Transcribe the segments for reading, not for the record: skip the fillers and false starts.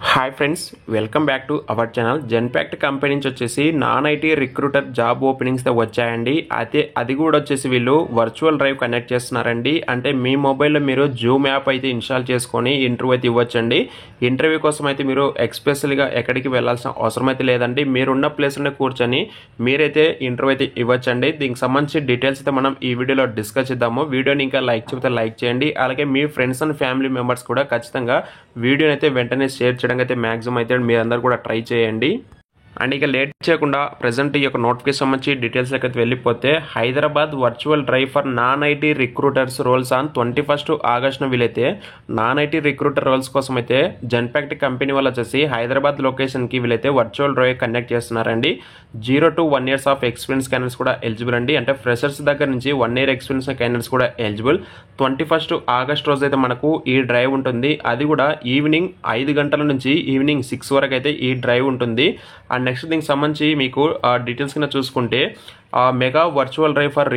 Hi friends, welcome back to our channel. Genpact company నుంచి వచ్చేసి non IT recruiter job openings వచ్చాయండి. అయితే అది కూడా వచ్చేసి వీళ్ళు వర్చువల్ డ్రైవ్ కనెక్ట్ చేస్తున్నారండి. అంటే మీ మొబైల్లో మీరు జూమ్ యాప్ అయితే ఇన్స్టాల్ చేసుకొని ఇంటర్వ్యూ అయితే ఇవ్వచ్చండి. ఇంటర్వ్యూ కోసం అయితే మీరు ఎక్స్పెషల్గా ఎక్కడికి వెళ్ళాల్సిన అవసరం అయితే లేదండి. మీరున్న ప్లేస్లోనే కూర్చొని మీరైతే ఇంటర్వ్యూ అయితే ఇవ్వచ్చండి. దీనికి సంబంధించి డీటెయిల్స్ అయితే మనం ఈ వీడియోలో డిస్కస్ చేద్దాము. వీడియోని ఇంకా లైక్ చెప్తే లైక్ చేయండి. అలాగే మీ ఫ్రెండ్స్ అండ్ ఫ్యామిలీ మెంబర్స్ కూడా ఖచ్చితంగా వీడియోని అయితే వెంటనే షేర్ చేయడం అయితే మ్యాక్సిమం అయితే మీరందరూ కూడా ట్రై చేయండి. అండ్ ఇక లేట్ చేయకుండా ప్రజెంట్ ఈ యొక్క నోటిఫికేషన్ సంబంధించి డీటెయిల్స్ అయితే వెళ్ళిపోతే, Hyderabad virtual drive for non IT recruiters roles on 21 ఆగస్టున వీలైతే నాన్ ఐటీ రిక్రూటర్ రోల్స్ కోసం అయితే జెన్పాక్ట్ కంపెనీ వాళ్ళు వచ్చేసి హైదరాబాద్ లొకేషన్కి వీలైతే వర్చువల్ డ్రైవ్ కండక్ట్ చేస్తున్నారండి. 0 to 1 years of experience candidates కూడా ఎలిజిబుల్ అండి. అంటే ఫ్రెషర్స్ దగ్గర నుంచి 1 year ఎక్స్పీరియన్స్ క్యాండిడేట్స్ కూడా ఎలిజిబుల్. 21 ఆగస్ట్ రోజు అయితే మనకు ఈ డ్రైవ్ ఉంటుంది. అది కూడా ఈవినింగ్ 5 గంటల నుంచి ఈవినింగ్ 6 వరకు అయితే ఈ డ్రైవ్ ఉంటుంది. అండ్ నెక్స్ట్ దీనికి సంబంధించి మీకు డీటెయిల్స్ కింద చూసుకుంటే, mega virtual drive for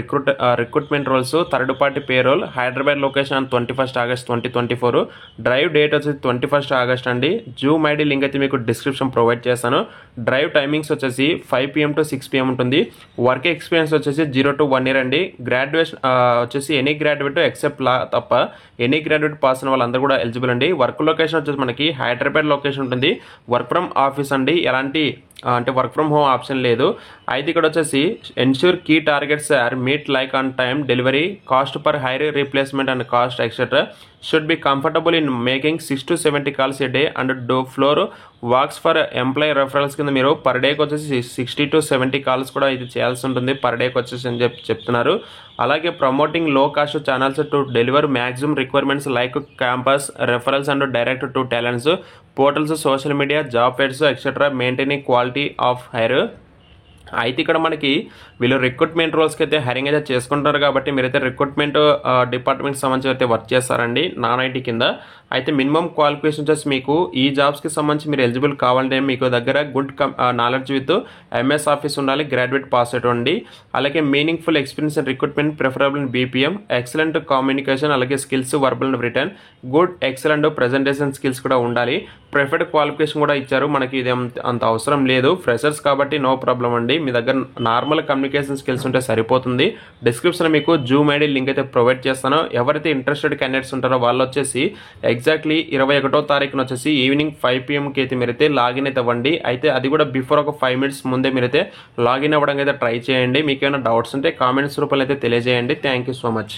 recruitment roles third party payroll Hyderabad location on 21 August 2024. Drive date వచ్చేసి 21 ఆగస్ట్ అండి. జూమ్ ఐడి లింక్ అయితే మీకు డిస్క్రిప్షన్ ప్రొవైడ్ చేస్తాను. డ్రైవ్ టైమింగ్స్ వచ్చేసి 5 PM to 6 PM ఉంటుంది. వర్క్ ఎక్స్పీరియన్స్ వచ్చేసి 0 to 1 year అండి. గ్రాడ్యుయేషన్ వచ్చేసి ఎనీ గ్రాడ్యుయేట్ ఎక్సెప్ట్ లా తప్ప ఎనీ గ్రాడ్యుయేట్ పాస్ అయిన వాళ్ళందరూ కూడా ఎలిజిబుల్ అండి. వర్క్ లొకేషన్ వచ్చేసి మనకి హైదరాబాద్ లొకేషన్ ఉంటుంది. వర్క్ ఫ్రమ్ ఆఫీస్ అండి. ఎలాంటి అంటే వర్క్ ఫ్రమ్ హోమ్ ఆప్షన్ లేదు. అయితే ఇక్కడ వచ్చేసి ensure key targets are met like on time delivery, cost per hire replacement and cost etcetera should be comfortable in making 6 to 70 calls a day and do floor works for employee referrals కింద మీరు per డేకి వచ్చేసి 60 to 70 calls కూడా ఇది చేయాల్సి ఉంటుంది per డేకి వచ్చేసి అని చెప్తున్నారు. అలాగే ప్రమోటింగ్ లో cost channels to deliver maximum requirements like campus referrals and direct to talents portals social media job fairs etcetera maintaining quality of hire. అయితే ఇక్కడ మనకి వీళ్ళు రిక్రూట్మెంట్ రోల్స్కి అయితే హైరింగ్ అయితే చేసుకుంటారు కాబట్టి మీరైతే రిక్రూట్మెంట్ డిపార్ట్మెంట్కి సంబంధించి అయితే వర్క్ చేస్తారండి నాన్ ఐటీ కింద. అయితే మినిమం క్వాలిఫికేషన్ వచ్చేసి మీకు ఈ జాబ్స్కి సంబంధించి మీరు ఎలిజిబుల్ కావాలంటే మీకు దగ్గర good knowledge with MS office ఉండాలి, గ్రాడ్యుయేట్ పాస్ అవ్వండి. అలాగే meaningful experience in recruitment preferable in BPM, excellent communication, అలాగే skills verbal and written, good excellent presentation skills కూడా ఉండాలి. ప్రిఫర్డ్ క్వాలిఫికేషన్ కూడా ఇచ్చారు. మనకి ఇది అంత అవసరం లేదు, ఫ్రెషర్స్ కాబట్టి నో ప్రాబ్లం అండి. మీ దగ్గర నార్మల్ కమ్యూనికేషన్ స్కిల్స్ ఉంటే సరిపోతుంది. డిస్క్రిప్షన్ మీకు జూమ్ ఐడి లింక్ అయితే ప్రొవైడ్ చేస్తాను. ఎవరైతే ఇంట్రెస్టెడ్ క్యాండిడేట్స్ ఉంటారో వాళ్ళు వచ్చేసి ఎగ్జాక్ట్లీ 21వ తారీఖున వచ్చేసి ఈవినింగ్ 5 PMకి అయితే మీరైతే లాగిన్ అయితే అవ్వండి. అయితే అది కూడా బిఫోర్ ఒక 5 minutes ముందే మీరైతే లాగిన్ అవ్వడానికి అయితే ట్రై చేయండి. మీకు ఏమైనా డౌట్స్ ఉంటే కామెంట్స్ రూపంలో అయితే తెలియజేయండి. Thank you so much.